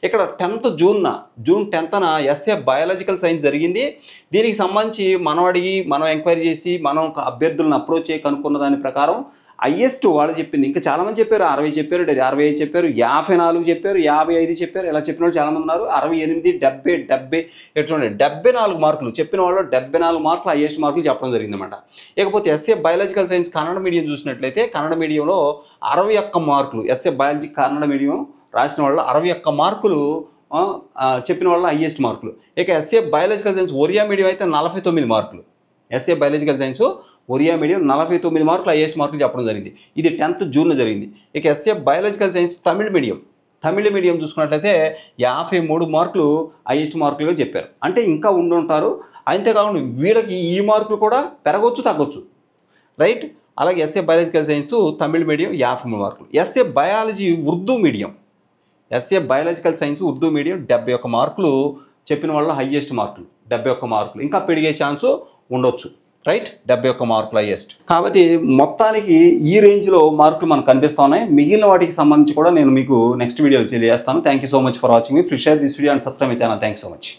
ఇక్కడ 10th June 10న SA biological science జరిగింది. దీనికి సంబంధించి మనం అడిగి మనం ఎంక్వైరీ చేసి మనం అభ్యర్థులను అప్రోచ్ చేసి కనుక్కున్న దాని ప్రకారం హైయెస్ట్ వాళ్ళు చెప్పింది. ఇంకా చాలామంది చెప్పారు, 60 చెప్పారు, 65 చెప్పారు, 54 చెప్పారు, 55 చెప్పారు. ఇలా చెప్పిన వాళ్ళు చాలామంది ఉన్నారు. 68, 70 ఎట్లా 74 మార్కులు చెప్పిన వాళ్ళు 74 మార్కులు హైయెస్ట్ మార్కులు చెప్పడం జరిగిందన్నమాట. ఇకపోతే SA biological science Kannada medium చూసినట్లయితే కన్నడ మీడియంలో 61 మార్కులు, ఎస్ఏ బయాలజీ కన్నడ మీడియం రాసిన వాళ్ళు 61 మార్కులు చెప్పిన వాళ్ళు హైయెస్ట్ మార్కులు. ఇక SA biological science Oriya medium అయితే 49 మార్కులు. SA biological science Oriya medium 49 మార్కులు హైయెస్ట్ మార్కులు చెప్పడం జరిగింది. ఇది 10th జూన్ జరిగింది. ఇక SA biological science Tamil medium చూసుకున్నట్లయితే 53 మార్కులు హైయెస్ట్ మార్కులుగా చెప్పారు. అంటే ఇంకా ఉండుంటారు. అంతేకాకుండా వీళ్ళకి ఈ మార్కులు కూడా పెరగవచ్చు, తగ్గొచ్చు, రైట్. అలాగే SA biological science Tamil medium 53 మార్కులు. SA biology Urdu medium, SA biological science Urdu medium 71 మార్కులు చెప్పిన వాళ్ళ హైయెస్ట్ మార్కులు 71 మార్కులు. ఇంకా పెరిగే ఛాన్సు ఉండొచ్చు, రైట్. 71 మార్కులు హైయెస్ట్. కాబట్టి మొత్తానికి ఈ రేంజ్లో మార్కులు మనకు కనిపిస్తూ ఉన్నాయి. మిగిలిన వాటికి సంబంధించి కూడా నేను మీకు నెక్స్ట్ వీడియోలో తెలియజేస్తాను. Thank you so much for watching me. Please share this video and subscribe my channel. Thank you so much.